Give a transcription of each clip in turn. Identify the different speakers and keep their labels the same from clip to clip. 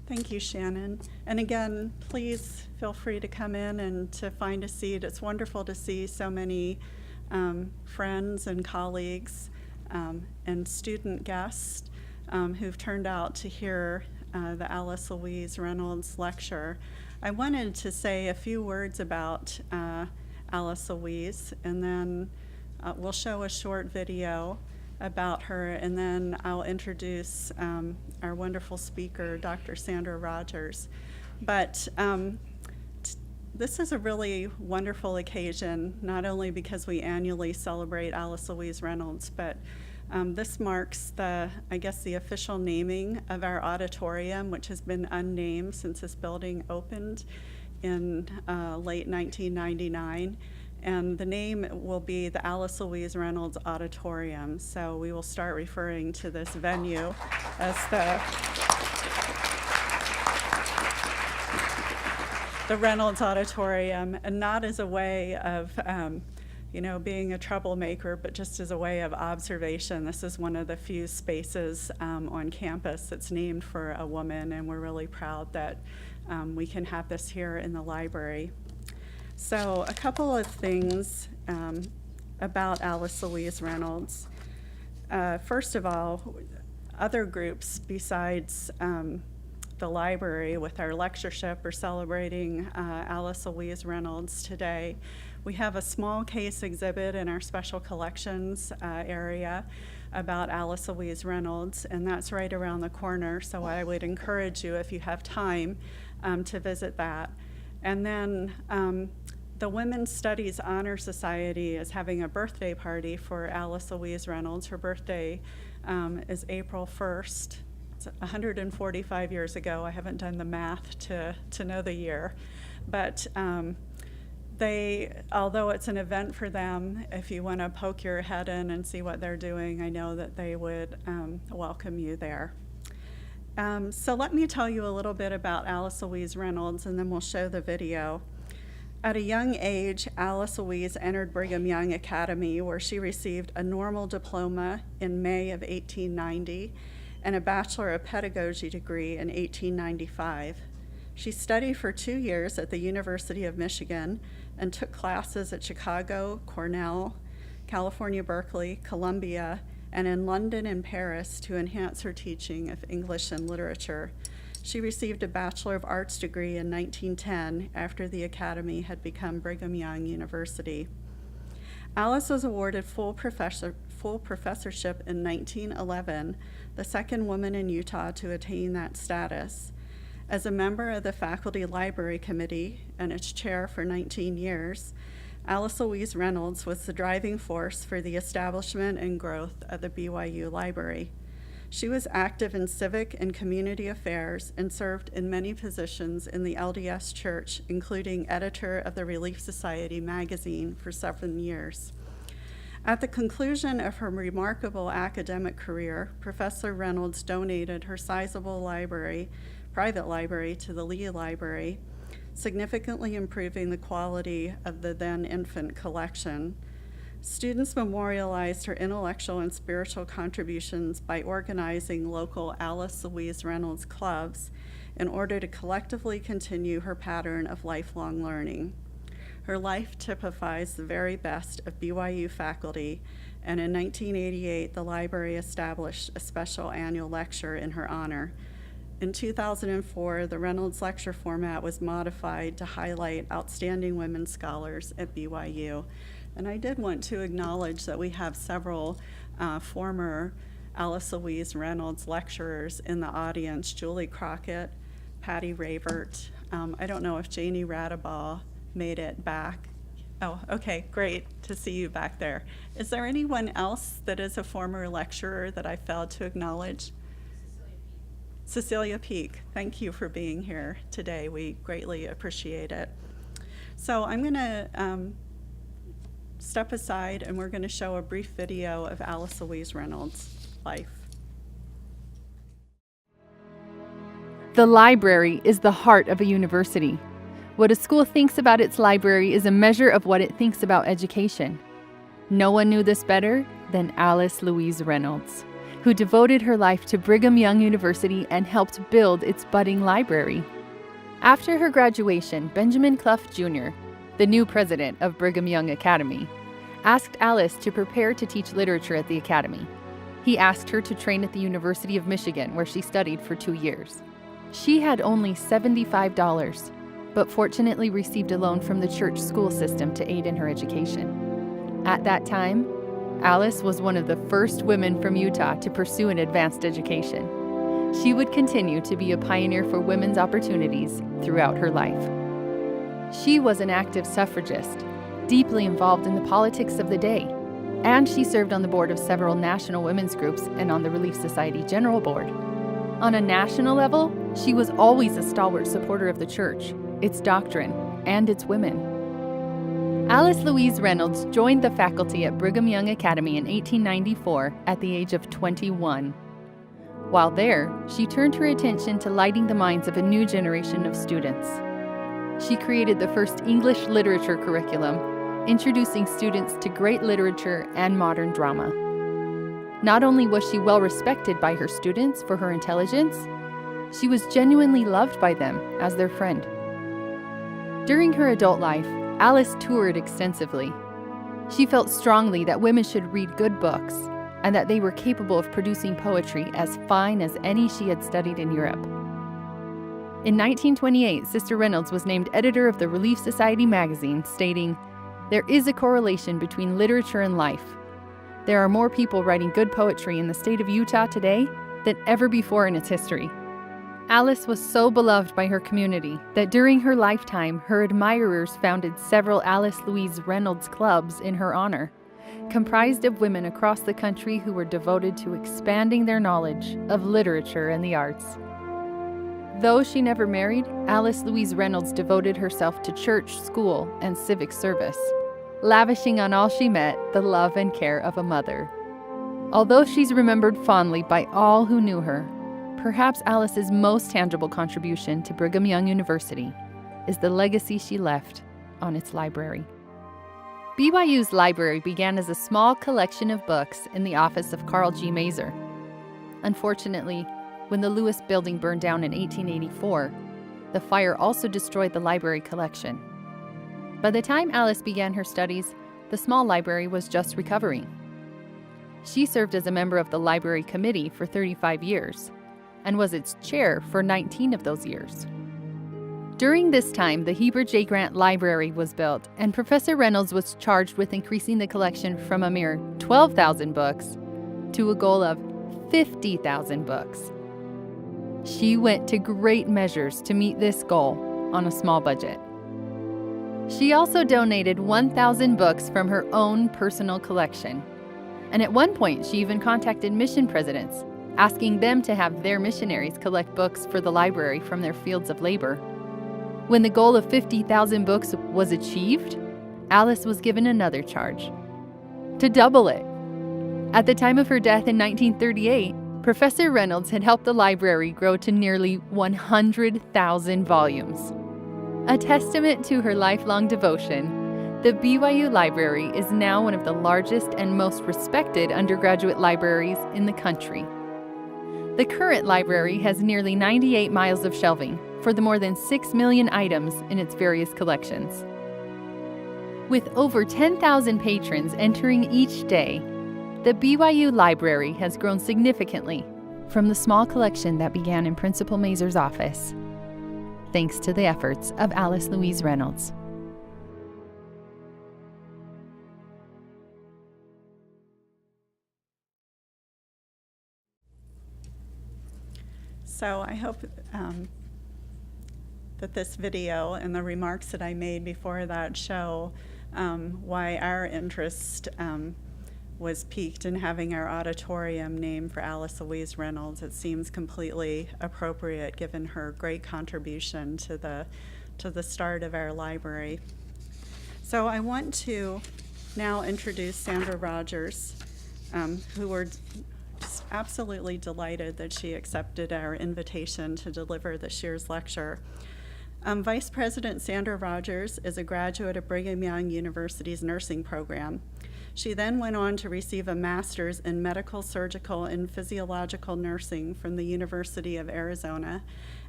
Speaker 1: Thank you, Shannon. And again, please feel free to come in and to find a seat. It's wonderful to see so many friends and colleagues and student guests who've turned out to hear the Alice Louise Reynolds lecture. I wanted to say a few words about Alice Louise, and then we'll show a short video about her, and then I'll introduce our wonderful speaker, Dr. Sandra Rogers. But this is a really wonderful occasion, not only because we annually celebrate Alice Louise Reynolds, but this marks the official naming of our auditorium, which has been unnamed since this building opened in late 1999. And the name will be the Alice Louise Reynolds Auditorium. So we will start referring to this venue as the Reynolds Auditorium, and not as a way of being a troublemaker, but just as a way of observation. This is one of the few spaces on campus that's named for a woman, and we're really proud that we can have this here in the library. So a couple of things about Alice Louise Reynolds. First of all, other groups besides the library with our lectureship are celebrating Alice Louise Reynolds today. We have a small case exhibit in our special collections area about Alice Louise Reynolds, and that's right around the corner, so I would encourage you, if you have time, to visit that. And then the Women's Studies Honor Society is having a birthday party for Alice Louise Reynolds. Her birthday is April 1st. It's 145 years ago. I haven't done the math to know the year. But although it's an event for them, if you want to poke your head in and see what they're doing, I know that they would welcome you there. So let me tell you a little bit about Alice Louise Reynolds, and then we'll show the video. At a young age, Alice Louise entered Brigham Young Academy, where she received a normal diploma in May of 1890 and a Bachelor of Pedagogy degree in 1895. She studied for 2 years at the University of Michigan and took classes at Chicago, Cornell, California, Berkeley, Columbia, and in London and Paris to enhance her teaching of English and literature. She received a Bachelor of Arts degree in 1910 after the Academy had become Brigham Young University. Alice was awarded full professorship in 1911, the second woman in Utah to attain that status. As a member of the Faculty Library Committee and its chair for 19 years, Alice Louise Reynolds was the driving force for the establishment and growth of the BYU Library. She was active in civic and community affairs and served in many positions in the LDS Church, including editor of the Relief Society magazine for 7 years. At the conclusion of her remarkable academic career, Professor Reynolds donated her sizable private library to the Lee Library, significantly improving the quality of the then infant collection. Students memorialized her intellectual and spiritual contributions by organizing local Alice Louise Reynolds clubs in order to collectively continue her pattern of lifelong learning. Her life typifies the very best of BYU faculty, and in 1988, the library established a special annual lecture in her honor. In 2004, the Reynolds lecture format was modified to highlight outstanding women scholars at BYU. And I did want to acknowledge that we have several former Alice Louise Reynolds lecturers in the audience: Julie Crockett, Patty Ravert. I don't know if Janie Radabaugh made it back. Oh, okay, great to see you back there. Is there anyone else that is a former lecturer that I failed to acknowledge? Cecilia Peak, thank you for being here today. We greatly appreciate it. So I'm going to step aside, and we're going to show a brief video of Alice Louise Reynolds' life.
Speaker 2: The library is the heart of a university. What a school thinks about its library is a measure of what it thinks about education. No one knew this better than Alice Louise Reynolds. who devoted her life to Brigham Young University and helped build its budding library. After her graduation, Benjamin Clough Jr., the new president of Brigham Young Academy, asked Alice to prepare to teach literature at the academy. He asked her to train at the University of Michigan, where she studied for 2 years. She had only $75, but fortunately received a loan from the church school system to aid in her education. At that time, Alice was one of the first women from Utah to pursue an advanced education. She would continue to be a pioneer for women's opportunities throughout her life. She was an active suffragist, deeply involved in the politics of the day, and she served on the board of several national women's groups and on the Relief Society General Board. On a national level, she was always a stalwart supporter of the church, its doctrine, and its women. Alice Louise Reynolds joined the faculty at Brigham Young Academy in 1894 at the age of 21. While there, she turned her attention to lighting the minds of a new generation of students. She created the first English literature curriculum, introducing students to great literature and modern drama. Not only was she well respected by her students for her intelligence, she was genuinely loved by them as their friend. During her adult life, Alice toured extensively. She felt strongly that women should read good books and that they were capable of producing poetry as fine as any she had studied in Europe. In 1928, Sister Reynolds was named editor of the Relief Society magazine, stating, "There is a correlation between literature and life. There are more people writing good poetry in the state of Utah today than ever before in its history." Alice was so beloved by her community that during her lifetime, her admirers founded several Alice Louise Reynolds clubs in her honor, comprised of women across the country who were devoted to expanding their knowledge of literature and the arts. Though she never married, Alice Louise Reynolds devoted herself to church, school, and civic service, lavishing on all she met the love and care of a mother. Although she's remembered fondly by all who knew her, perhaps Alice's most tangible contribution to Brigham Young University is the legacy she left on its library. BYU's library began as a small collection of books in the office of Carl G. Mazer. Unfortunately, when the Lewis building burned down in 1884, the fire also destroyed the library collection. By the time Alice began her studies, the small library was just recovering. She served as a member of the library committee for 35 years and was its chair for 19 of those years. During this time, the Heber J. Grant Library was built, and Professor Reynolds was charged with increasing the collection from a mere 12,000 books to a goal of 50,000 books. She went to great measures to meet this goal on a small budget. She also donated 1,000 books from her own personal collection. And at one point, she even contacted mission presidents, asking them to have their missionaries collect books for the library from their fields of labor. When the goal of 50,000 books was achieved, Alice was given another charge: to double it. At the time of her death in 1938, Professor Reynolds had helped the library grow to nearly 100,000 volumes. A testament to her lifelong devotion, the BYU Library is now one of the largest and most respected undergraduate libraries in the country. The current library has nearly 98 miles of shelving for the more than 6 million items in its various collections. With over 10,000 patrons entering each day, the BYU Library has grown significantly from the small collection that began in Principal Mazer's office, thanks to the efforts of Alice Louise Reynolds.
Speaker 1: So I hope that this video and the remarks that I made before that show why our interest was piqued in having our auditorium named for Alice Louise Reynolds. It seems completely appropriate given her great contribution to the start of our library. So I want to now introduce Sandra Rogers, who we're just absolutely delighted that she accepted our invitation to deliver this year's lecture. Vice President Sandra Rogers is a graduate of Brigham Young University's nursing program. She then went on to receive a master's in medical, surgical, and physiological nursing from the University of Arizona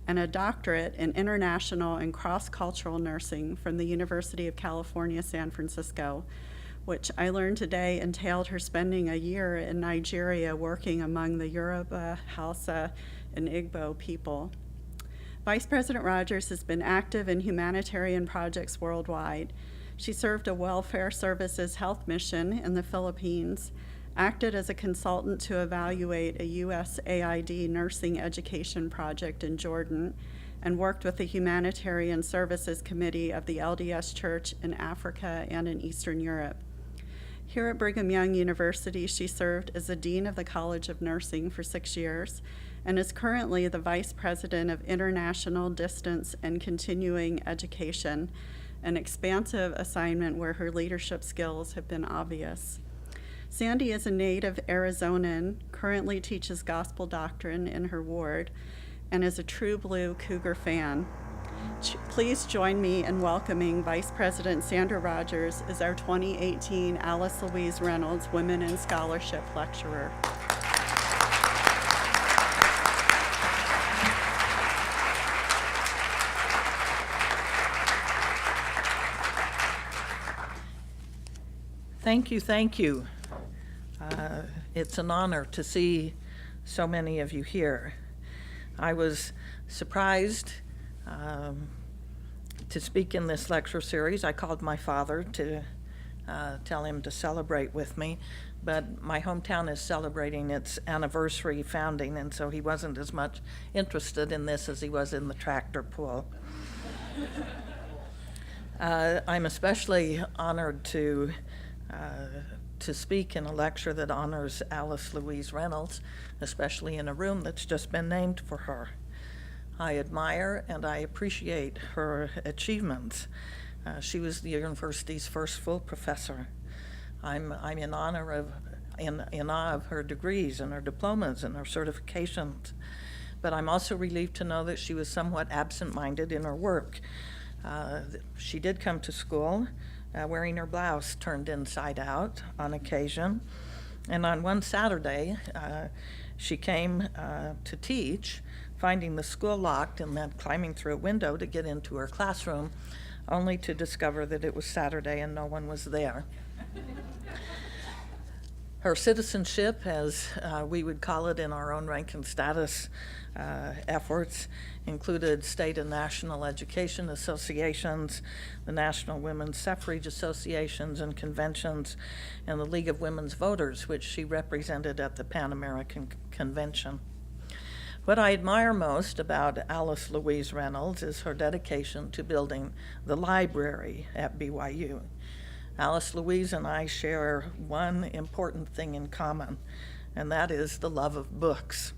Speaker 1: and a doctorate in international and cross-cultural nursing from the University of California, San Francisco, which I learned today entailed her spending a year in Nigeria working among the Yoruba, Hausa, and Igbo people. Vice President Rogers has been active in humanitarian projects worldwide. She served a welfare services health mission in the Philippines, acted as a consultant to evaluate a USAID nursing education project in Jordan, and worked with the Humanitarian Services Committee of the LDS Church in Africa and in Eastern Europe. Here at Brigham Young University, she served as the Dean of the College of Nursing for 6 years and is currently the Vice President of International Distance and Continuing Education, an expansive assignment where her leadership skills have been obvious. Sandy is a native Arizonan, currently teaches gospel doctrine in her ward, and is a true blue Cougar fan. Please join me in welcoming Vice President Sandra Rogers as our 2018 Alice Louise Reynolds Women in Scholarship Lecturer.
Speaker 3: Thank you, thank you. It's an honor to see so many of you here. I was surprised to speak in this lecture series. I called my father to tell him to celebrate with me, but my hometown is celebrating its anniversary founding, and so he wasn't as much interested in this as he was in the tractor pull. I'm especially honored to speak in a lecture that honors Alice Louise Reynolds, especially in a room that's just been named for her. I admire and I appreciate her achievements. She was the university's first full professor. I'm in awe of her degrees and her diplomas and her certifications, but I'm also relieved to know that she was somewhat absent-minded in her work. She did come to school wearing her blouse turned inside out on occasion. And on one Saturday, she came to teach, finding the school locked and then climbing through a window to get into her classroom, only to discover that it was Saturday and no one was there. Her citizenship, as we would call it in our own rank and status efforts, included state and national education associations, the National Women's Suffrage Associations and conventions, and the League of Women's Voters, which she represented at the Pan American Convention. What I admire most about Alice Louise Reynolds is her dedication to building the library at BYU. Alice Louise and I share one important thing in common, and that is the love of books.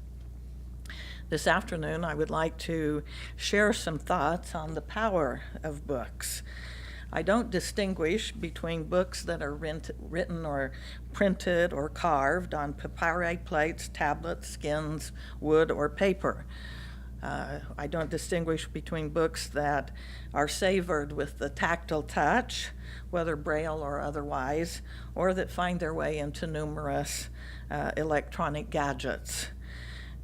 Speaker 3: This afternoon, I would like to share some thoughts on the power of books. I don't distinguish between books that are written or printed or carved on papyri plates, tablets, skins, wood, or paper. I don't distinguish between books that are savored with the tactile touch, whether braille or otherwise, or that find their way into numerous electronic gadgets.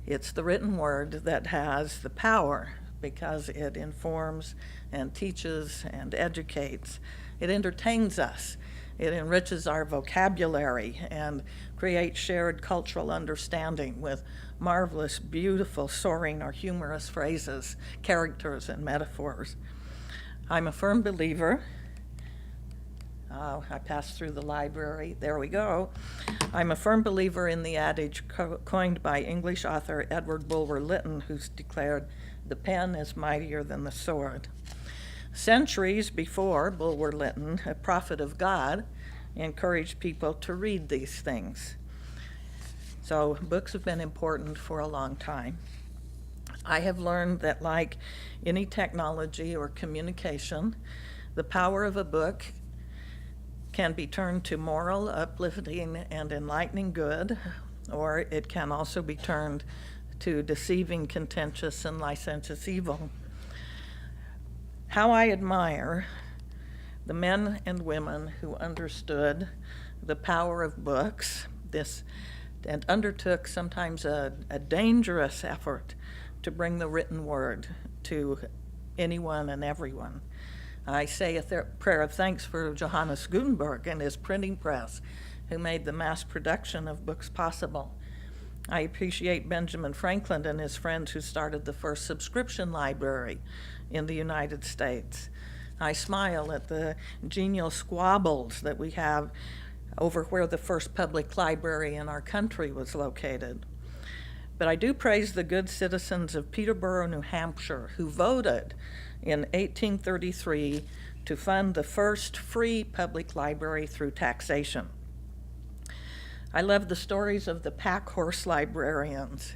Speaker 3: It's the written word that has the power because it informs and teaches and educates. It entertains us. It enriches our vocabulary and creates shared cultural understanding with marvelous, beautiful, soaring, or humorous phrases, characters, and metaphors. I'm a firm believer. I passed through the library. There we go. I'm a firm believer in the adage coined by English author Edward Bulwer Lytton, who's declared, "The pen is mightier than the sword." Centuries before Bulwer Lytton, a prophet of God, encouraged people to read these things. So books have been important for a long time. I have learned that, like any technology or communication, the power of a book can be turned to moral, uplifting, and enlightening good, or it can also be turned to deceiving, contentious, and licentious evil. How I admire the men and women who understood the power of books, and undertook sometimes a dangerous effort to bring the written word to anyone and everyone. I say a prayer of thanks for Johannes Gutenberg and his printing press, who made the mass production of books possible. I appreciate Benjamin Franklin and his friends who started the first subscription library in the United States. I smile at the genial squabbles that we have over where the first public library in our country was located. But I do praise the good citizens of Peterborough, New Hampshire, who voted in 1833 to fund the first free public library through taxation. I love the stories of the pack horse librarians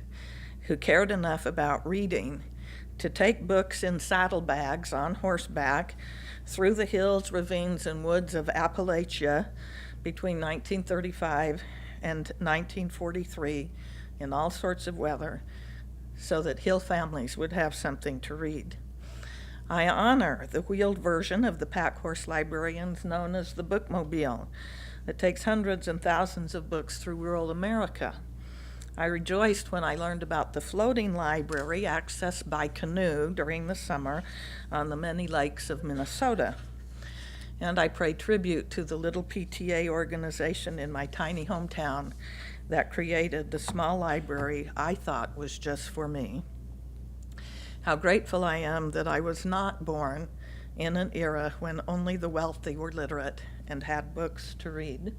Speaker 3: who cared enough about reading to take books in saddlebags on horseback through the hills, ravines, and woods of Appalachia between 1935 and 1943 in all sorts of weather so that hill families would have something to read. I honor the wheeled version of the pack horse librarians known as the bookmobile that takes hundreds and thousands of books through rural America. I rejoiced when I learned about the floating library accessed by canoe during the summer on the many lakes of Minnesota. And I pay tribute to the little PTA organization in my tiny hometown that created the small library I thought was just for me. How grateful I am that I was not born in an era when only the wealthy were literate and had books to read.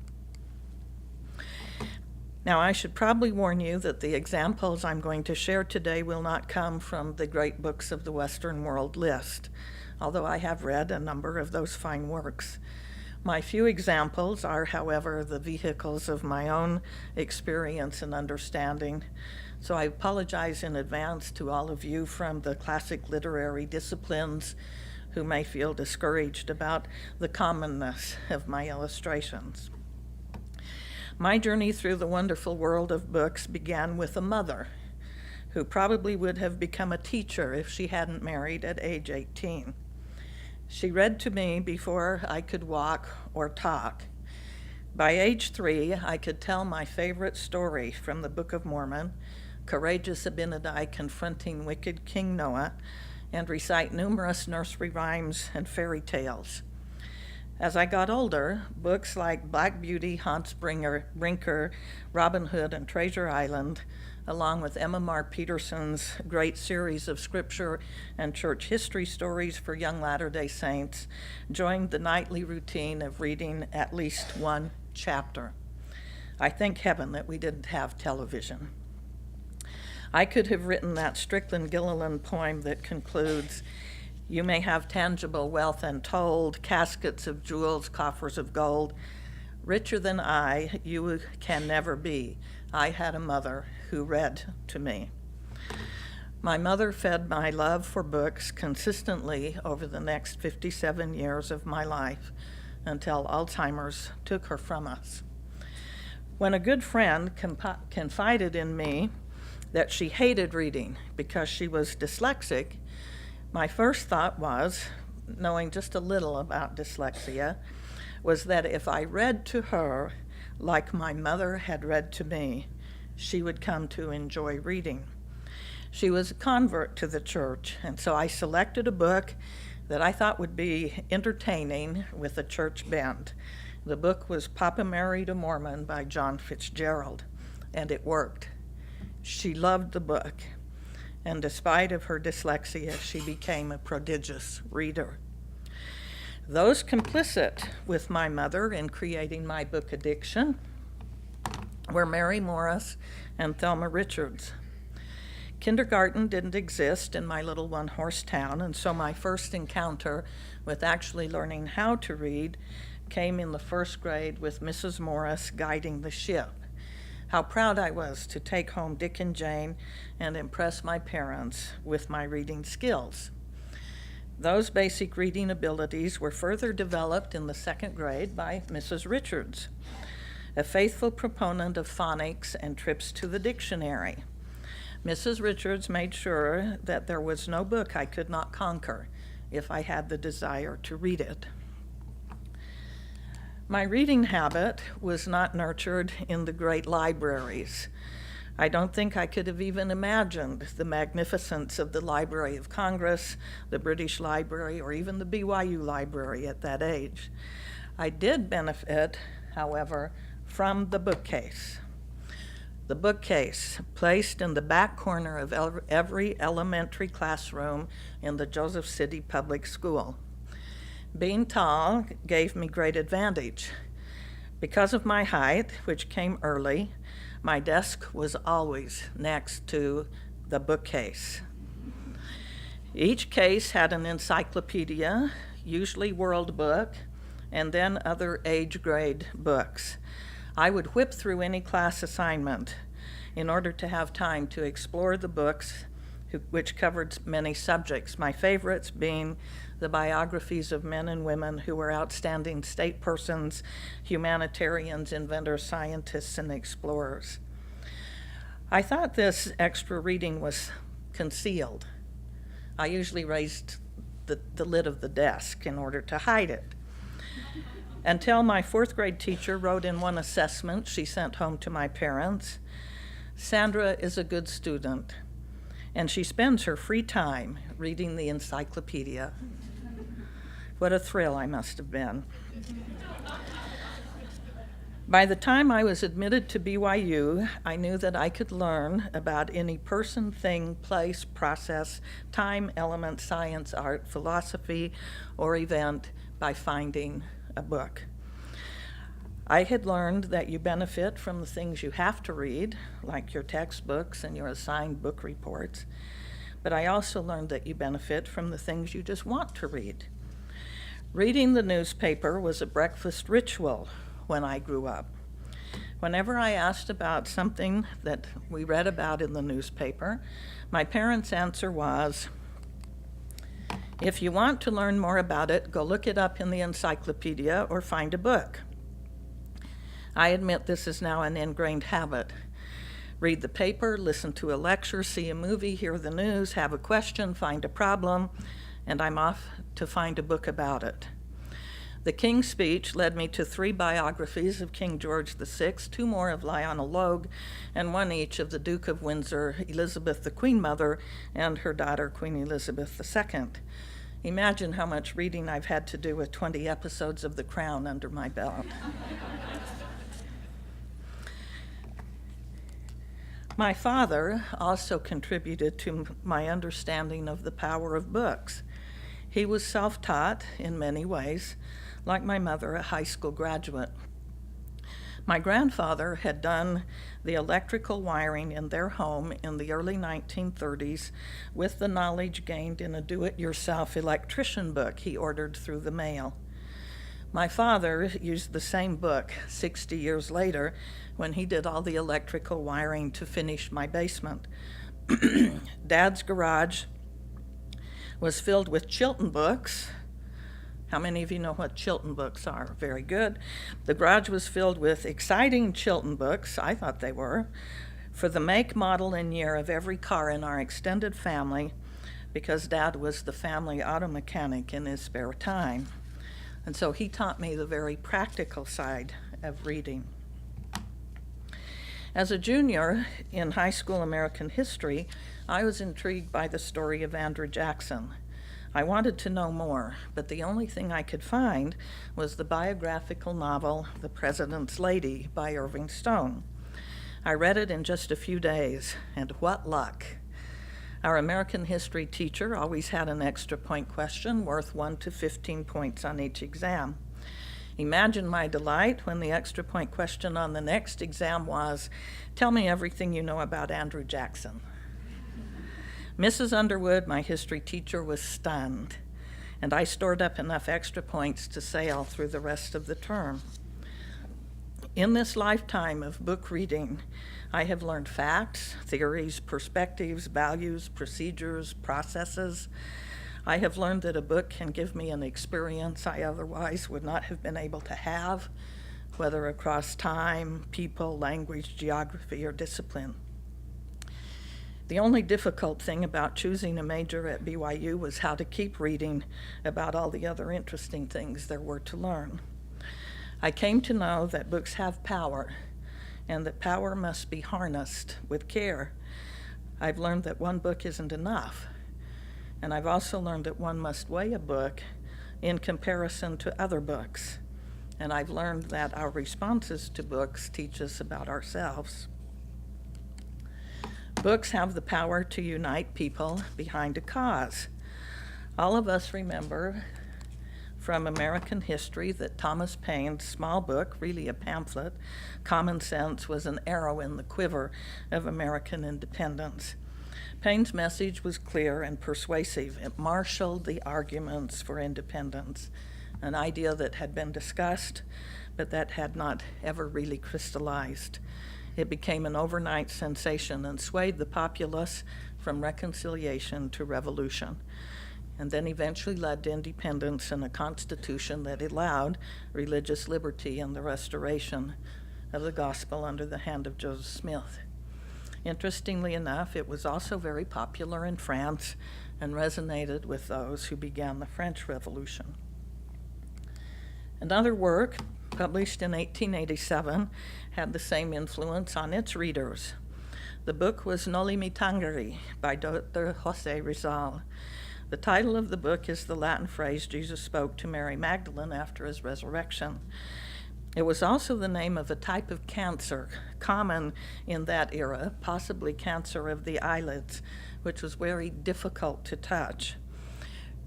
Speaker 3: Now, I should probably warn you that the examples I'm going to share today will not come from the great books of the Western world list, although I have read a number of those fine works. My few examples are, however, the vehicles of my own experience and understanding, so I apologize in advance to all of you from the classic literary disciplines who may feel discouraged about the commonness of my illustrations. My journey through the wonderful world of books began with a mother who probably would have become a teacher if she hadn't married at age 18. She read to me before I could walk or talk. By age 3, I could tell my favorite story from the Book of Mormon, courageous Abinadi confronting wicked King Noah, and recite numerous nursery rhymes and fairy tales. As I got older, books like Black Beauty, Hans Brinker, Robin Hood, and Treasure Island, along with Emma Mark Peterson's great series of scripture and church history stories for young Latter-day Saints, joined the nightly routine of reading at least one chapter. I thank heaven that we didn't have television. I could have written that Strickland Gilliland poem that concludes, "You may have tangible wealth untold, caskets of jewels, coffers of gold. Richer than I, you can never be. I had a mother who read to me." My mother fed my love for books consistently over the next 57 years of my life until Alzheimer's took her from us. When a good friend confided in me that she hated reading because she was dyslexic, my first thought was, knowing just a little about dyslexia, was that if I read to her like my mother had read to me, she would come to enjoy reading. She was a convert to the church, and so I selected a book that I thought would be entertaining with a church bent. The book was Papa Married a Mormon by John Fitzgerald, and it worked. She loved the book, and despite of her dyslexia, she became a prodigious reader. Those complicit with my mother in creating my book addiction were Mary Morris and Thelma Richards. Kindergarten didn't exist in my little one-horse town, and so my first encounter with actually learning how to read came in the first grade with Mrs. Morris guiding the ship. How proud I was to take home Dick and Jane and impress my parents with my reading skills. Those basic reading abilities were further developed in the second grade by Mrs. Richards, a faithful proponent of phonics and trips to the dictionary. Mrs. Richards made sure that there was no book I could not conquer if I had the desire to read it. My reading habit was not nurtured in the great libraries. I don't think I could have even imagined the magnificence of the Library of Congress, the British Library, or even the BYU Library at that age. I did benefit, however, from the bookcase. The bookcase, placed in the back corner of every elementary classroom in the Joseph City Public School. Being tall gave me great advantage. Because of my height, which came early, my desk was always next to the bookcase. Each case had an encyclopedia, usually World Book, and then other age grade books. I would whip through any class assignment in order to have time to explore the books which covered many subjects, my favorites being the biographies of men and women who were outstanding state persons, humanitarians, inventors, scientists, and explorers. I thought this extra reading was concealed. I usually raised the lid of the desk in order to hide it. Until my fourth grade teacher wrote in one assessment she sent home to my parents, "Sandra is a good student, and she spends her free time reading the encyclopedia." What a thrill I must have been. By the time I was admitted to BYU, I knew that I could learn about any person, thing, place, process, time, element, science, art, philosophy, or event by finding a book. I had learned that you benefit from the things you have to read, like your textbooks and your assigned book reports, but I also learned that you benefit from the things you just want to read. Reading the newspaper was a breakfast ritual when I grew up. Whenever I asked about something that we read about in the newspaper, my parents' answer was, "If you want to learn more about it, go look it up in the encyclopedia or find a book." I admit this is now an ingrained habit. Read the paper, listen to a lecture, see a movie, hear the news, have a question, find a problem, and I'm off to find a book about it. The King's Speech led me to 3 biographies of King George VI, 2 more of Lionel Logue, and 1 each of the Duke of Windsor, Elizabeth the Queen Mother, and her daughter, Queen Elizabeth II. Imagine how much reading I've had to do with 20 episodes of The Crown under my belt. My father also contributed to my understanding of the power of books. He was self-taught in many ways, like my mother, a high school graduate. My grandfather had done the electrical wiring in their home in the early 1930s with the knowledge gained in a do-it-yourself electrician book he ordered through the mail. My father used the same book 60 years later when he did all the electrical wiring to finish my basement. Dad's garage was filled with Chilton books. How many of you know what Chilton books are? Very good. The garage was filled with exciting Chilton books, I thought they were, for the make, model, and year of every car in our extended family, because Dad was the family auto mechanic in his spare time. And so he taught me the very practical side of reading. As a junior in high school American history, I was intrigued by the story of Andrew Jackson. I wanted to know more, but the only thing I could find was the biographical novel, The President's Lady by Irving Stone. I read it in just a few days, and what luck. Our American history teacher always had an extra point question worth 1 to 15 points on each exam. Imagine my delight when the extra point question on the next exam was, "Tell me everything you know about Andrew Jackson." Mrs. Underwood, my history teacher, was stunned, and I stored up enough extra points to sail through the rest of the term. In this lifetime of book reading, I have learned facts, theories, perspectives, values, procedures, processes. I have learned that a book can give me an experience I otherwise would not have been able to have, whether across time, people, language, geography, or discipline. The only difficult thing about choosing a major at BYU was how to keep reading about all the other interesting things there were to learn. I came to know that books have power, and that power must be harnessed with care. I've learned that one book isn't enough, and I've also learned that one must weigh a book in comparison to other books. And I've learned that our responses to books teach us about ourselves. Books have the power to unite people behind a cause. All of us remember from American history that Thomas Paine's small book, really a pamphlet, Common Sense, was an arrow in the quiver of American independence. Paine's message was clear and persuasive. It marshaled the arguments for independence, an idea that had been discussed, but that had not ever really crystallized. It became an overnight sensation and swayed the populace from reconciliation to revolution, and then eventually led to independence and a constitution that allowed religious liberty and the restoration of the gospel under the hand of Joseph Smith. Interestingly enough, it was also very popular in France and resonated with those who began the French Revolution. Another work, published in 1887, had the same influence on its readers. The book was Noli Me Tangere by Dr. Jose Rizal. The title of the book is the Latin phrase Jesus spoke to Mary Magdalene after his resurrection. It was also the name of a type of cancer common in that era, possibly cancer of the eyelids, which was very difficult to touch.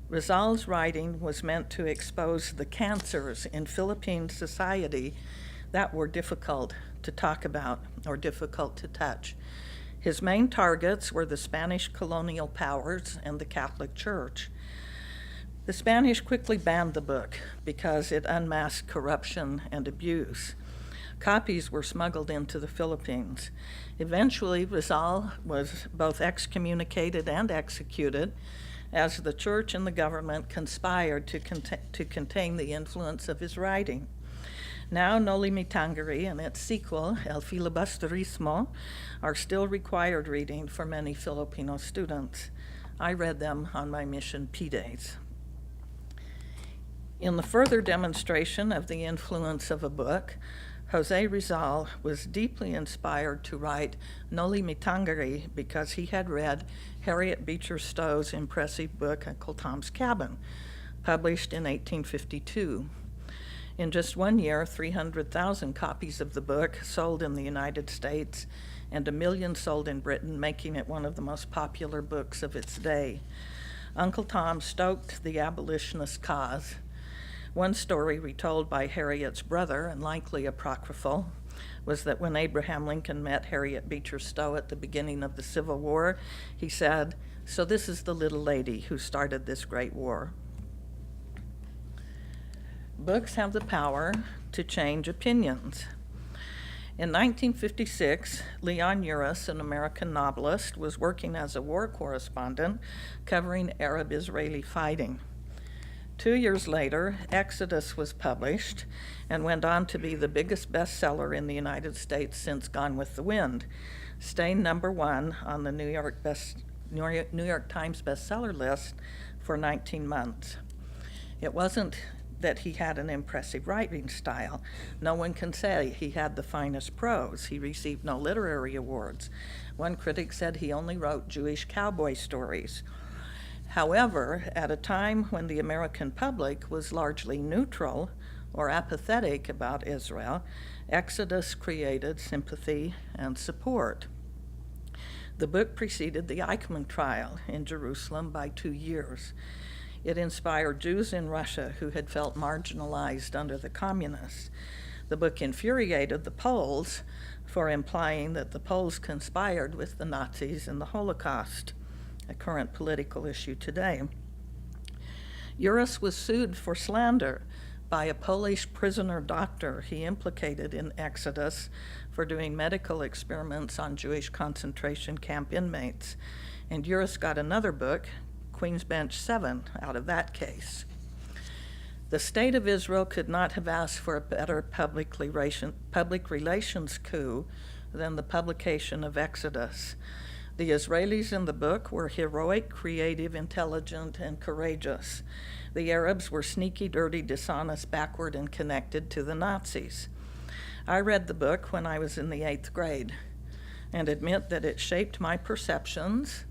Speaker 3: Rizal's writing was meant to expose the cancers in Philippine society that were difficult to talk about or difficult to touch. His main targets were the Spanish colonial powers and the Catholic Church. The Spanish quickly banned the book because it unmasked corruption and abuse. Copies were smuggled into the Philippines. Eventually, Rizal was both excommunicated and executed as the church and the government conspired to contain the influence of his writing. Now, Noli Me Tangere and its sequel, El Filibusterismo, are still required reading for many Filipino students. I read them on my Mission P days. In the further demonstration of the influence of a book, Jose Rizal was deeply inspired to write Noli Me Tangere because he had read Harriet Beecher Stowe's impressive book, Uncle Tom's Cabin, published in 1852. In just 1 year, 300,000 copies of the book sold in the United States and 1 million sold in Britain, making it one of the most popular books of its day. Uncle Tom stoked the abolitionist cause. One story retold by Harriet's brother, and likely apocryphal, was that when Abraham Lincoln met Harriet Beecher Stowe at the beginning of the Civil War, he said, "So this is the little lady who started this great war." Books have the power to change opinions. In 1956, Leon Uris, an American novelist, was working as a war correspondent covering Arab-Israeli fighting. 2 years later, Exodus was published and went on to be the biggest bestseller in the United States since Gone with the Wind, staying #1 on the New York Times bestseller list for 19 months. It wasn't that he had an impressive writing style. No one can say he had the finest prose. He received no literary awards. One critic said he only wrote Jewish cowboy stories. However, at a time when the American public was largely neutral or apathetic about Israel, Exodus created sympathy and support. The book preceded the Eichmann trial in Jerusalem by 2 years. It inspired Jews in Russia who had felt marginalized under the communists. The book infuriated the Poles for implying that the Poles conspired with the Nazis in the Holocaust, a current political issue today. Uris was sued for slander by a Polish prisoner doctor he implicated in Exodus for doing medical experiments on Jewish concentration camp inmates. And Uris got another book, Queen's Bench 7, out of that case. The state of Israel could not have asked for a better public relations coup than the publication of Exodus. The Israelis in the book were heroic, creative, intelligent, and courageous. The Arabs were sneaky, dirty, dishonest, backward, and connected to the Nazis. I read the book when I was in the 8th grade and admit that it shaped my perceptions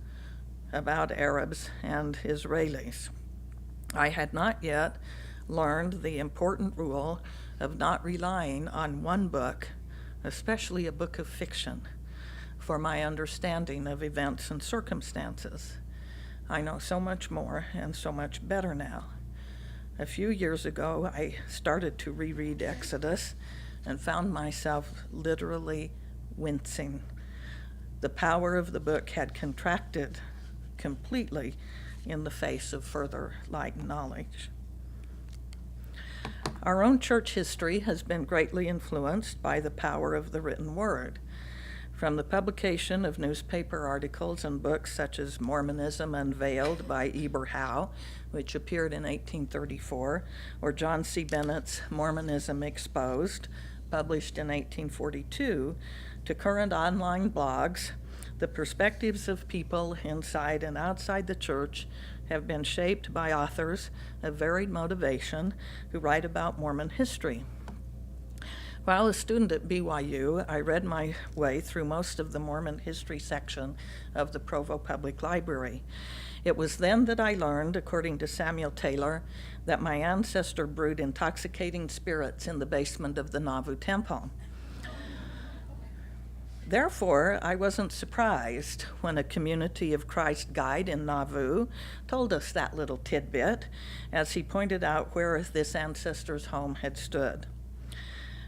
Speaker 3: about Arabs and Israelis. I had not yet learned the important rule of not relying on one book, especially a book of fiction, for my understanding of events and circumstances. I know so much more and so much better now. A few years ago, I started to reread Exodus and found myself literally wincing. The power of the book had contracted completely in the face of further light and knowledge. Our own church history has been greatly influenced by the power of the written word. From the publication of newspaper articles and books such as Mormonism Unveiled by Eber Howe, which appeared in 1834, or John C. Bennett's Mormonism Exposed, published in 1842, to current online blogs, the perspectives of people inside and outside the church have been shaped by authors of varied motivation who write about Mormon history. While a student at BYU, I read my way through most of the Mormon history section of the Provo Public Library. It was then that I learned, according to Samuel Taylor, that my ancestor brewed intoxicating spirits in the basement of the Nauvoo Temple. Therefore, I wasn't surprised when a Community of Christ guide in Nauvoo told us that little tidbit as he pointed out where this ancestor's home had stood.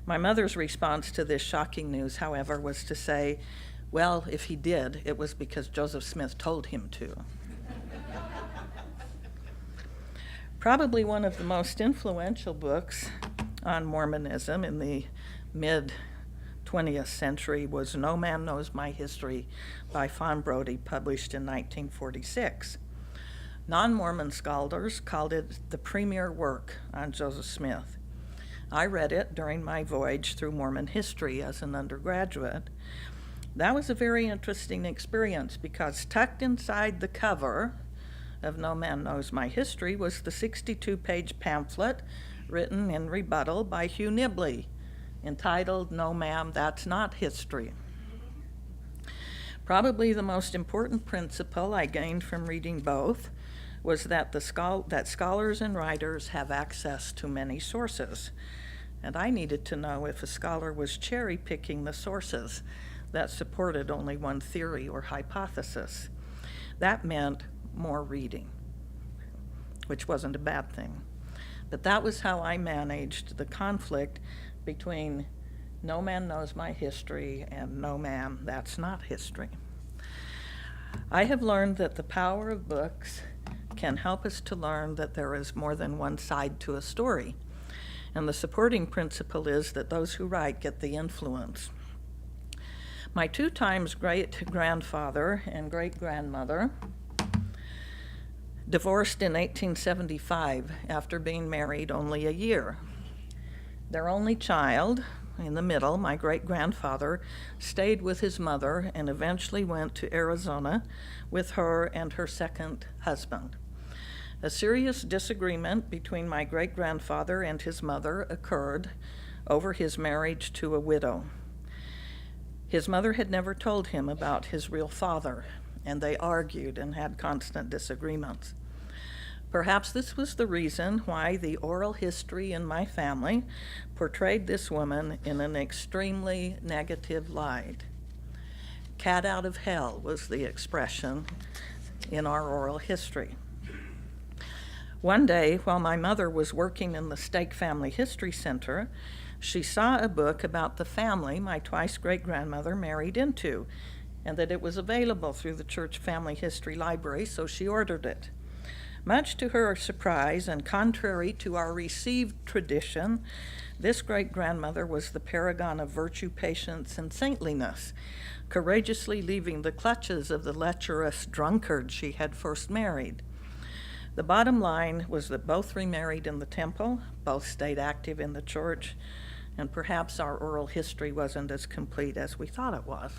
Speaker 3: My mother's response to this shocking news, however, was to say, well, if he did, it was because Joseph Smith told him to. Probably one of the most influential books on Mormonism in the mid-20th century was No Man Knows My History by Fawn Brodie, published in 1946. Non-Mormon scholars called it the premier work on Joseph Smith. I read it during my voyage through Mormon history as an undergraduate. That was a very interesting experience because tucked inside the cover of No Man Knows My History was the 62-page pamphlet written in rebuttal by Hugh Nibley, entitled No Ma'am, That's Not History. Probably the most important principle I gained from reading both was that scholars and writers have access to many sources. And I needed to know if a scholar was cherry-picking the sources that supported only one theory or hypothesis. That meant more reading, which wasn't a bad thing. But that was how I managed the conflict between No Man Knows My History and No Ma'am, That's Not History. I have learned that the power of books can help us to learn that there is more than one side to a story. And the supporting principle is that those who write get the influence. My 2 times great-grandfather and great-grandmother divorced in 1875 after being married only a year. Their only child, in the middle, my great-grandfather, stayed with his mother and eventually went to Arizona with her and her second husband. A serious disagreement between my great-grandfather and his mother occurred over his marriage to a widow. His mother had never told him about his real father, and they argued and had constant disagreements. Perhaps this was the reason why the oral history in my family portrayed this woman in an extremely negative light. Cat out of hell was the expression in our oral history. One day, while my mother was working in the Stake Family History Center, she saw a book about the family my twice great-grandmother married into, and that it was available through the Church Family History Library, so she ordered it. Much to her surprise, and contrary to our received tradition, this great-grandmother was the paragon of virtue, patience, and saintliness, courageously leaving the clutches of the lecherous drunkard she had first married. The bottom line was that both remarried in the temple, both stayed active in the church, and perhaps our oral history wasn't as complete as we thought it was.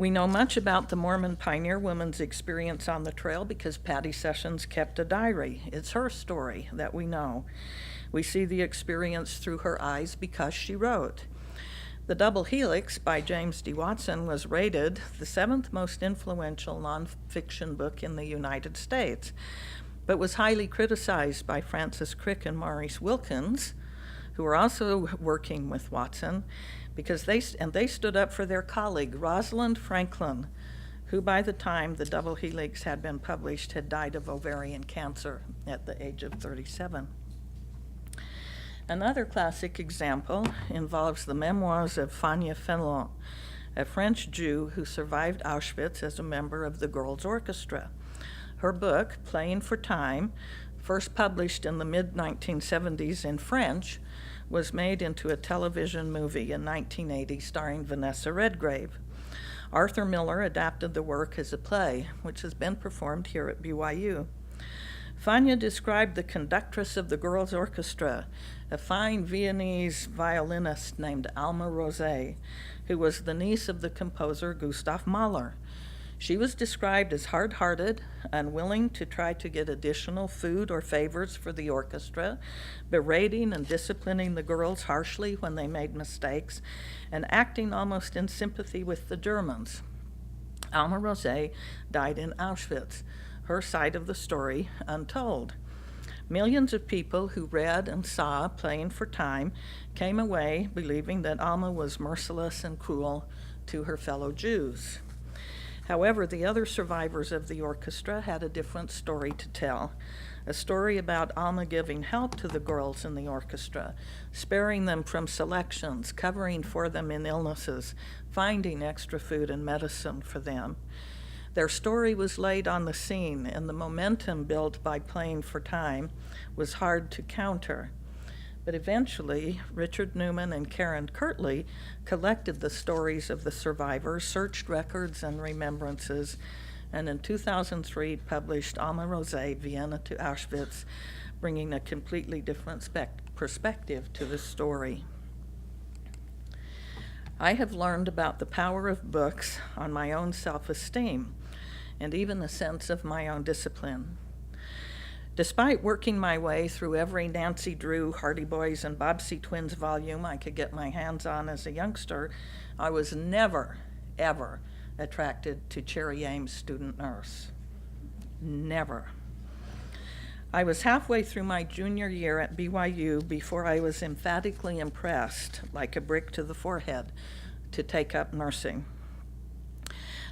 Speaker 3: We know much about the Mormon pioneer woman's experience on the trail because Patty Sessions kept a diary. It's her story that we know. We see the experience through her eyes because she wrote. The Double Helix by James D. Watson was rated the 7th most influential nonfiction book in the United States, but was highly criticized by Francis Crick and Maurice Wilkins, who were also working with Watson, because they stood up for their colleague, Rosalind Franklin, who by the time the Double Helix had been published had died of ovarian cancer at the age of 37. Another classic example involves the memoirs of Fania Fenelon, a French Jew who survived Auschwitz as a member of the Girls' Orchestra. Her book, Playing for Time, first published in the mid-1970s in French, was made into a television movie in 1980 starring Vanessa Redgrave. Arthur Miller adapted the work as a play, which has been performed here at BYU. Fania described the conductress of the Girls' Orchestra, a fine Viennese violinist named Alma Rosé, who was the niece of the composer Gustav Mahler. She was described as hard-hearted, unwilling to try to get additional food or favors for the orchestra, berating and disciplining the girls harshly when they made mistakes, and acting almost in sympathy with the Germans. Alma Rosé died in Auschwitz, her side of the story untold. Millions of people who read and saw Playing for Time came away believing that Alma was merciless and cruel to her fellow Jews. However, the other survivors of the orchestra had a different story to tell, a story about Alma giving help to the girls in the orchestra, sparing them from selections, covering for them in illnesses, finding extra food and medicine for them. Their story was laid on the scene, and the momentum built by Playing for Time was hard to counter. But eventually, Richard Newman and Karen Kirtley collected the stories of the survivors, searched records and remembrances, and in 2003 published Alma Rosé, Vienna to Auschwitz, bringing a completely different perspective to the story. I have learned about the power of books on my own self-esteem and even a sense of my own discipline. Despite working my way through every Nancy Drew, Hardy Boys, and Bobbsey Twins volume I could get my hands on as a youngster, I was never, ever attracted to Cherry Ames' Student Nurse. Never. I was halfway through my junior year at BYU before I was emphatically impressed, like a brick to the forehead, to take up nursing.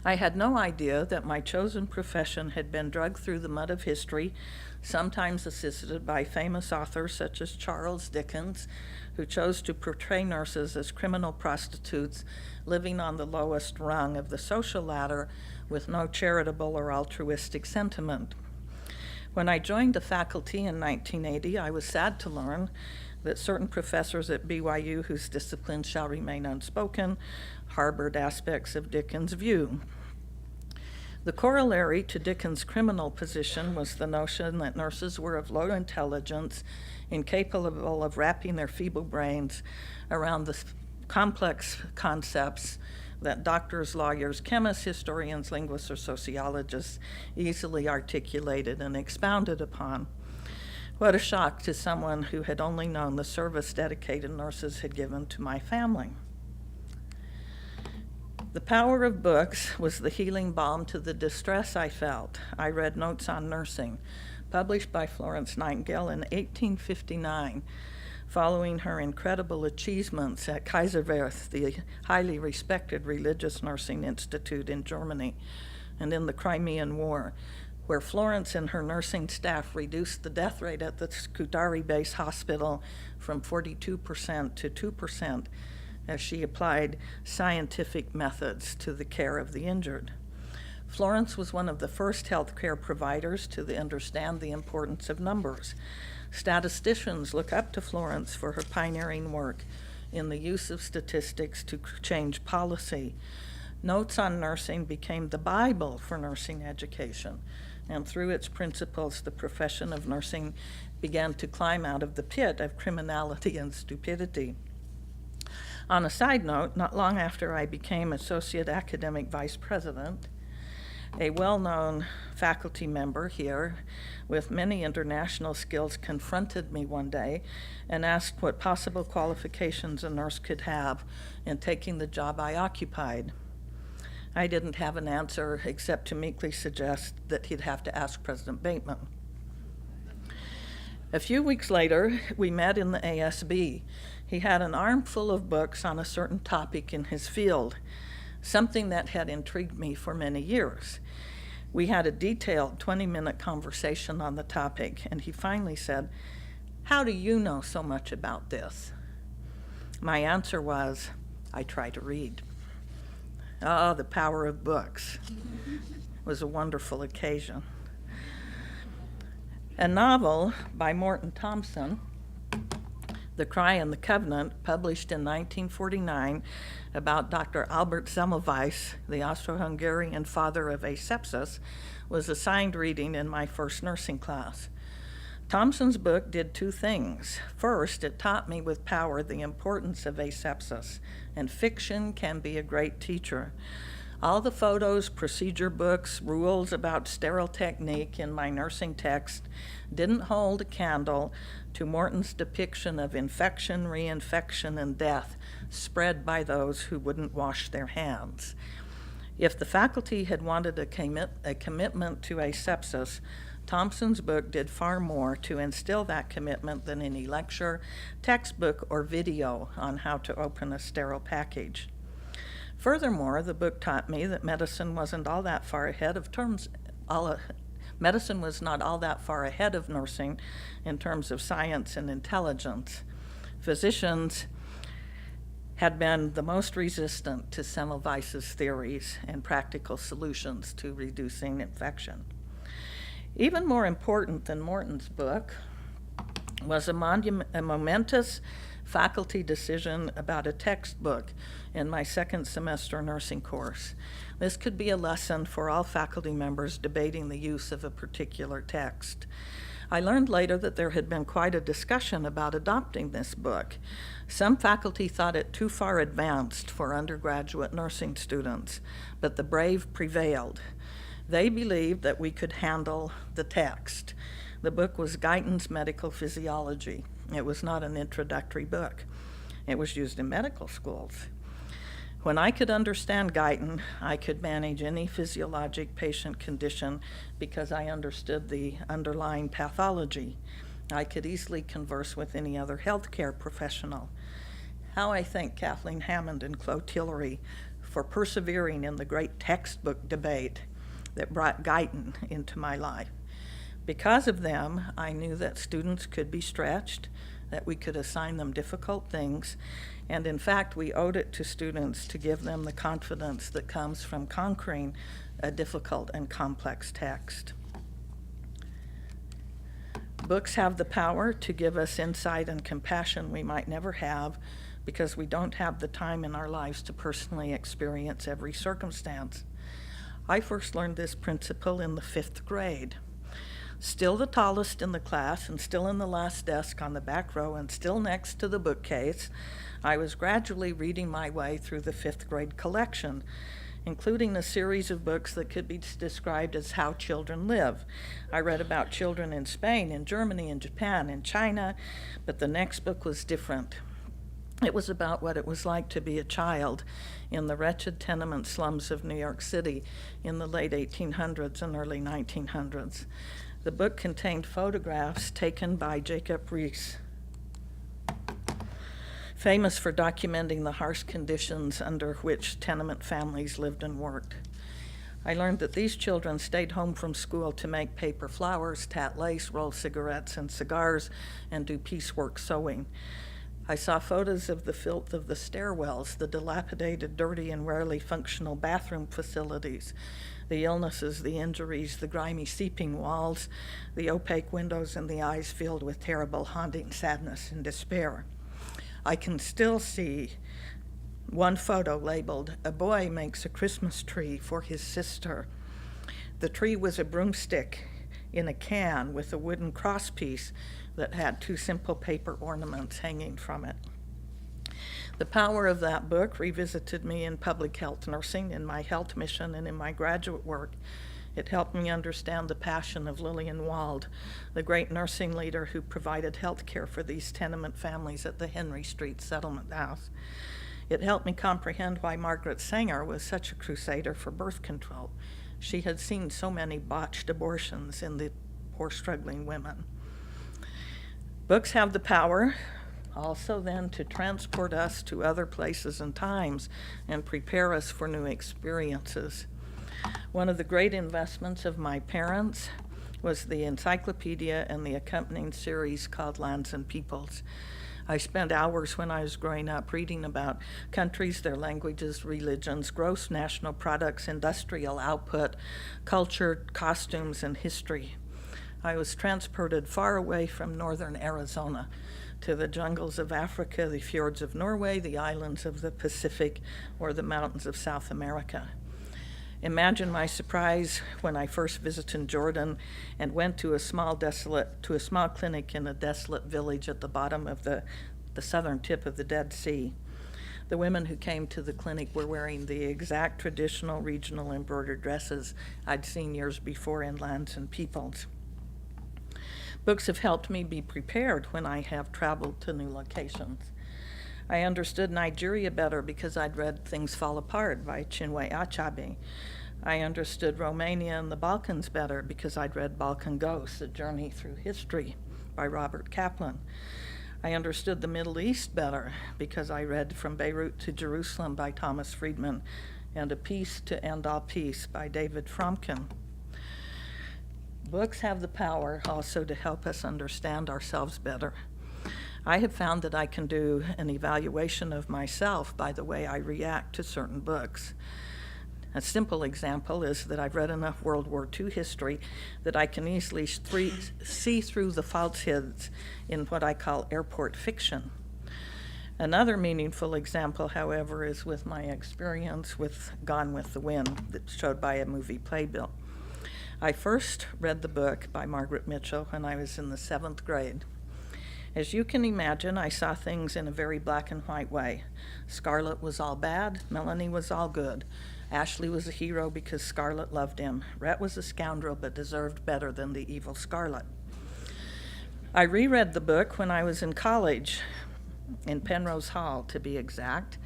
Speaker 3: I had no idea that my chosen profession had been dragged through the mud of history, sometimes assisted by famous authors such as Charles Dickens, who chose to portray nurses as criminal prostitutes living on the lowest rung of the social ladder with no charitable or altruistic sentiment. When I joined the faculty in 1980, I was sad to learn that certain professors at BYU, whose disciplines shall remain unspoken, harbored aspects of Dickens' view. The corollary to Dickens' criminal position was the notion that nurses were of low intelligence, incapable of wrapping their feeble brains around the complex concepts that doctors, lawyers, chemists, historians, linguists, or sociologists easily articulated and expounded upon. What a shock to someone who had only known the service dedicated nurses had given to my family. The power of books was the healing balm to the distress I felt. I read Notes on Nursing, published by Florence Nightingale in 1859, following her incredible achievements at Kaiserwerth, the highly respected religious nursing institute in Germany, and in the Crimean War, where Florence and her nursing staff reduced the death rate at the Scutari Base Hospital from 42% to 2%, as she applied scientific methods to the care of the injured. Florence was one of the first healthcare providers to understand the importance of numbers. Statisticians look up to Florence for her pioneering work in the use of statistics to change policy. Notes on Nursing became the Bible for nursing education, and through its principles, the profession of nursing began to climb out of the pit of criminality and stupidity. On a side note, not long after I became Associate Academic Vice President, a well-known faculty member here with many international skills confronted me one day and asked what possible qualifications a nurse could have in taking the job I occupied. I didn't have an answer except to meekly suggest that he'd have to ask President Bateman. A few weeks later, we met in the ASB. He had an armful of books on a certain topic in his field, something that had intrigued me for many years. We had a detailed 20-minute conversation on the topic, and he finally said, "How do you know so much about this?" My answer was, "I try to read." Oh, the power of books. It was a wonderful occasion. A novel by Morton Thompson, The Cry and the Covenant, published in 1949 about Dr. Albert Semmelweis, the Austro-Hungarian father of asepsis, was assigned reading in my first nursing class. Thompson's book did two things. First, it taught me with power the importance of asepsis, and fiction can be a great teacher. All the photos, procedure books, rules about sterile technique in my nursing text didn't hold a candle to Morton's depiction of infection, reinfection, and death spread by those who wouldn't wash their hands. If the faculty had wanted a commitment to asepsis, Thompson's book did far more to instill that commitment than any lecture, textbook, or video on how to open a sterile package. Furthermore, the book taught me that medicine wasn't all that far ahead of medicine was not all that far ahead of nursing in terms of science and intelligence. Physicians had been the most resistant to Semmelweis's theories and practical solutions to reducing infection. Even more important than Morton's book was a momentous faculty decision about a textbook in my second semester nursing course. This could be a lesson for all faculty members debating the use of a particular text. I learned later that there had been quite a discussion about adopting this book. Some faculty thought it too far advanced for undergraduate nursing students, but the brave prevailed. They believed that we could handle the text. The book was Guyton's Medical Physiology. It was not an introductory book. It was used in medical schools. When I could understand Guyton, I could manage any physiologic patient condition because I understood the underlying pathology. I could easily converse with any other healthcare professional. How I thank Kathleen Hammond and Chloe Tillery for persevering in the great textbook debate that brought Guyton into my life. Because of them, I knew that students could be stretched, that we could assign them difficult things, and in fact, we owed it to students to give them the confidence that comes from conquering a difficult and complex text. Books have the power to give us insight and compassion we might never have because we don't have the time in our lives to personally experience every circumstance. I first learned this principle in the 5th grade. Still the tallest in the class and still in the last desk on the back row and still next to the bookcase, I was gradually reading my way through the 5th grade collection, including a series of books that could be described as how children live. I read about children in Spain, in Germany, in Japan, in China, but the next book was different. It was about what it was like to be a child in the wretched tenement slums of New York City in the late 1800s and early 1900s. The book contained photographs taken by Jacob Riis, famous for documenting the harsh conditions under which tenement families lived and worked. I learned that these children stayed home from school to make paper flowers, tat lace, roll cigarettes and cigars, and do piecework sewing. I saw photos of the filth of the stairwells, the dilapidated, dirty, and rarely functional bathroom facilities, the illnesses, the injuries, the grimy seeping walls, the opaque windows, and the eyes filled with terrible, haunting sadness and despair. I can still see one photo labeled, "A boy makes a Christmas tree for his sister." The tree was a broomstick in a can with a wooden crosspiece that had 2 simple paper ornaments hanging from it. The power of that book revisited me in public health nursing, in my health mission, and in my graduate work. It helped me understand the passion of Lillian Wald, the great nursing leader who provided health care for these tenement families at the Henry Street Settlement House. It helped me comprehend why Margaret Sanger was such a crusader for birth control. She had seen so many botched abortions in the poor struggling women. Books have the power also then to transport us to other places and times and prepare us for new experiences. One of the great investments of my parents was the encyclopedia and the accompanying series called Lands and Peoples. I spent hours when I was growing up reading about countries, their languages, religions, gross national products, industrial output, culture, costumes, and history. I was transported far away from northern Arizona to the jungles of Africa, the fjords of Norway, the islands of the Pacific, or the mountains of South America. Imagine my surprise when I first visited Jordan and went to a small clinic in a desolate village at the bottom of the southern tip of the Dead Sea. The women who came to the clinic were wearing the exact traditional regional embroidered dresses I'd seen years before in Lands and Peoples. Books have helped me be prepared when I have traveled to new locations. I understood Nigeria better because I'd read Things Fall Apart by Chinwe Achebe. I understood Romania and the Balkans better because I'd read Balkan Ghosts, A Journey Through History by Robert Kaplan. I understood the Middle East better because I read From Beirut to Jerusalem by Thomas Friedman and A Peace to End All Peace by David Fromkin. Books have the power also to help us understand ourselves better. I have found that I can do an evaluation of myself by the way I react to certain books. A simple example is that I've read enough World War II history that I can easily see through the falsehoods in what I call airport fiction. Another meaningful example, however, is with my experience with Gone with the Wind, that's showed by a movie playbill. I first read the book by Margaret Mitchell when I was in the 7th grade. As you can imagine, I saw things in a very black and white way. Scarlett was all bad, Melanie was all good. Ashley was a hero because Scarlett loved him. Rhett was a scoundrel but deserved better than the evil Scarlett. I reread the book when I was in college, in Penrose Hall to be exact.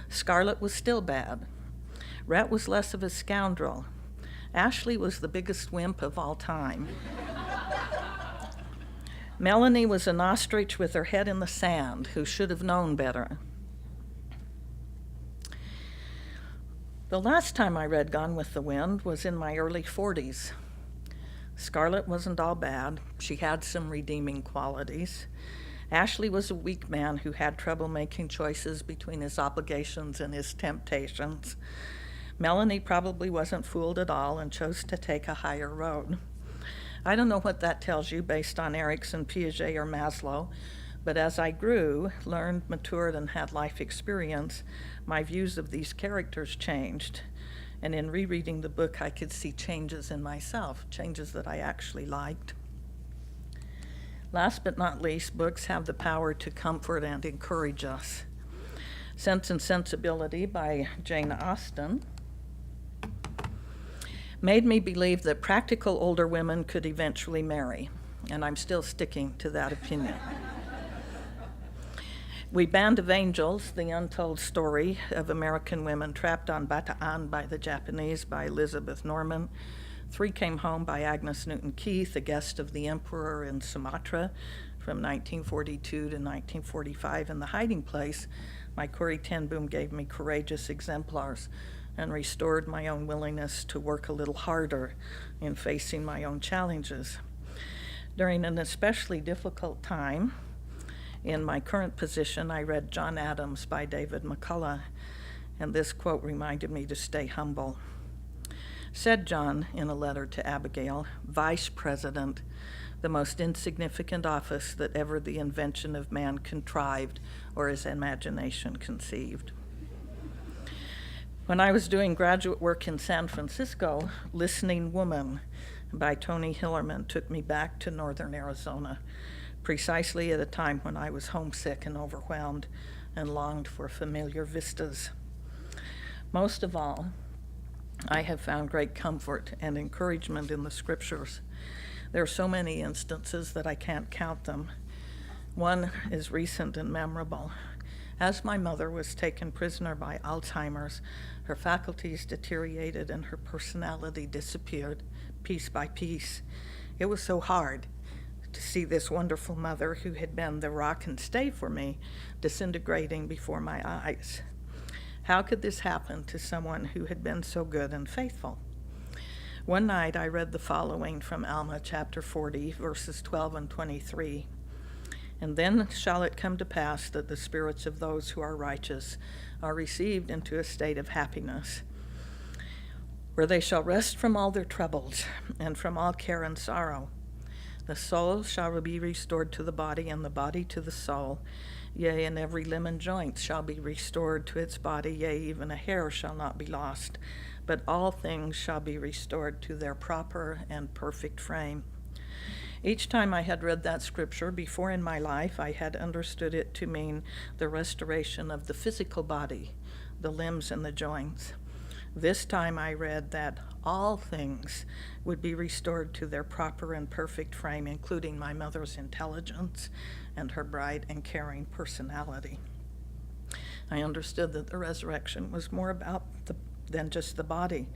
Speaker 3: Scarlett was still bad. Rhett was less of a scoundrel. Ashley was the biggest wimp of all time. Melanie was an ostrich with her head in the sand who should have known better. The last time I read Gone with the Wind was in my early 40s. Scarlett wasn't all bad. She had some redeeming qualities. Ashley was a weak man who had trouble making choices between his obligations and his temptations. Melanie probably wasn't fooled at all and chose to take a higher road. I don't know what that tells you based on Erikson, Piaget, or Maslow, but as I grew, learned, matured, and had life experience, my views of these characters changed. And in rereading the book, I could see changes in myself, changes that I actually liked. Last but not least, books have the power to comfort and encourage us. Sense and Sensibility by Jane Austen made me believe that practical older women could eventually marry, and I'm still sticking to that opinion. We Band of Angels, the untold story of American women trapped on Bataan by the Japanese by Elizabeth Norman. Three Came Home by Agnes Newton Keith, a guest of the Emperor in Sumatra from 1942 to 1945. In The Hiding Place, my Corrie ten Boom gave me courageous exemplars and restored my own willingness to work a little harder in facing my own challenges. During an especially difficult time in my current position, I read John Adams by David McCullough, and this quote reminded me to stay humble. Said John in a letter to Abigail, "Vice President, the most insignificant office that ever the invention of man contrived or his imagination conceived." When I was doing graduate work in San Francisco, Listening Woman by Tony Hillerman took me back to northern Arizona, precisely at a time when I was homesick and overwhelmed, and longed for familiar vistas. Most of all, I have found great comfort and encouragement in the scriptures. There are so many instances that I can't count them. One is recent and memorable. As my mother was taken prisoner by Alzheimer's, her faculties deteriorated and her personality disappeared piece by piece. It was so hard to see this wonderful mother who had been the rock and stay for me disintegrating before my eyes. How could this happen to someone who had been so good and faithful? One night I read the following from Alma chapter 40, verses 12 and 23. And then shall it come to pass that the spirits of those who are righteous are received into a state of happiness, where they shall rest from all their troubles and from all care and sorrow. The soul shall be restored to the body, and the body to the soul. Yea, and every limb and joint shall be restored to its body, yea, even a hair shall not be lost, but all things shall be restored to their proper and perfect frame. Each time I had read that scripture before in my life, I had understood it to mean the restoration of the physical body, the limbs and the joints. This time I read that all things would be restored to their proper and perfect frame, including my mother's intelligence and her bright and caring personality. I understood that the resurrection was more about than just the body.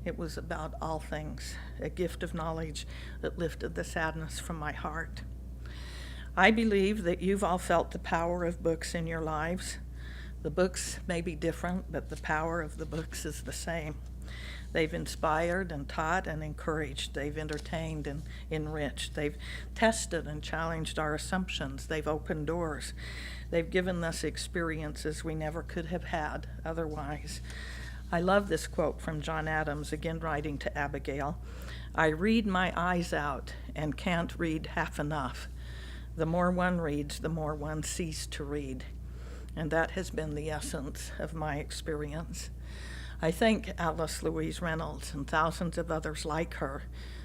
Speaker 3: It was about all things, a gift of knowledge that lifted the sadness from my heart. I believe that you've all felt the power of books in your lives. The books may be different, but the power of the books is the same. They've inspired and taught and encouraged. They've entertained and enriched. They've tested and challenged our assumptions. They've opened doors. They've given us experiences we never could have had otherwise. I love this quote from John Adams, again writing to Abigail. I read my eyes out and can't read half enough. The more one reads, the more one sees to read. And that has been the essence of my experience. I thank Alice Louise Reynolds and thousands of others like her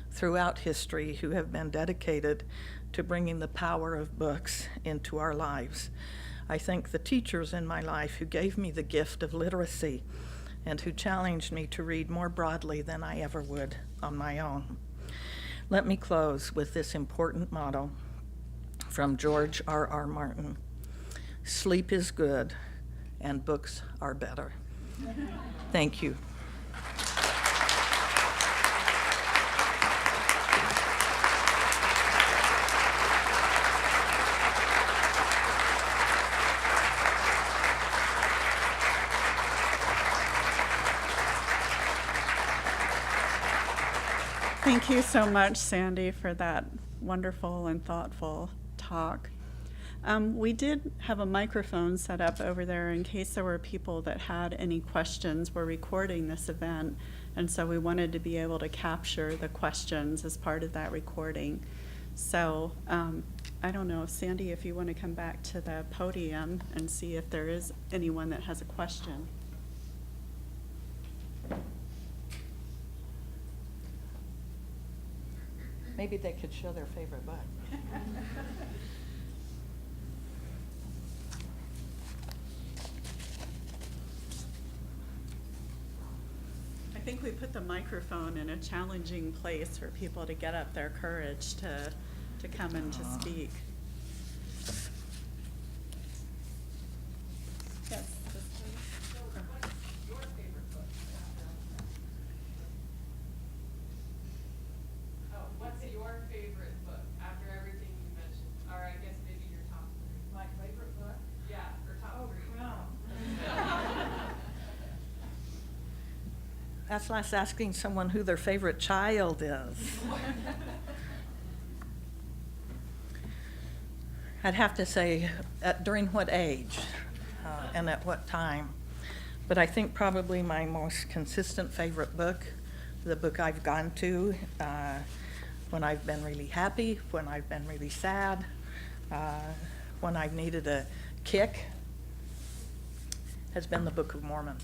Speaker 3: throughout history who have been dedicated to bringing the power of books into our lives. I thank the teachers in my life who gave me the gift of literacy and who challenged me to read more broadly than I ever would on my own. Let me close with this important motto from George R.R. Martin. Sleep is good, and books are better. Thank you.
Speaker 1: Thank you so much, Sandy, for that wonderful and thoughtful talk. We did have a microphone set up over there in case there were people that had any questions. We're recording this event, and so we wanted to be able to capture the questions as part of that recording. So I don't know, Sandy, if you want to come back to the podium and see if there is anyone that has a question.
Speaker 3: Maybe they could show their favorite book.
Speaker 1: I think we put the microphone in a challenging place for people to get up their courage to come and to speak. Yes.
Speaker 4: What's your favorite book after everything you mentioned? Or I guess maybe your top three.
Speaker 3: My favorite book?
Speaker 4: Yeah, or top three.
Speaker 3: Wow. That's like asking someone who their favorite child is. I'd have to say during what age and at what time. But I think probably my most consistent favorite book, the book I've gone to when I've been really happy, when I've been really sad, when I've needed a kick, has been the Book of Mormon.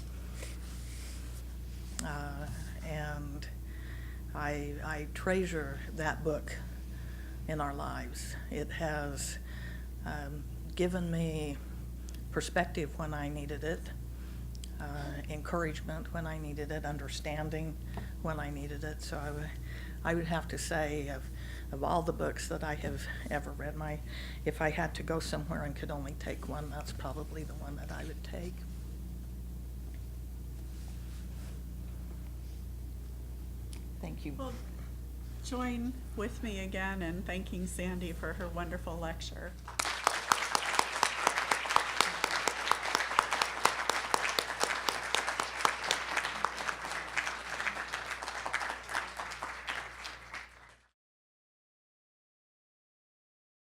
Speaker 3: And I treasure that book in our lives. It has given me perspective when I needed it, encouragement when I needed it, understanding when I needed it. So I would have to say of all the books that I have ever read, if I had to go somewhere and could only take one, that's probably the one that I would take. Thank you.
Speaker 1: Well, join with me again in thanking Sandy for her wonderful lecture.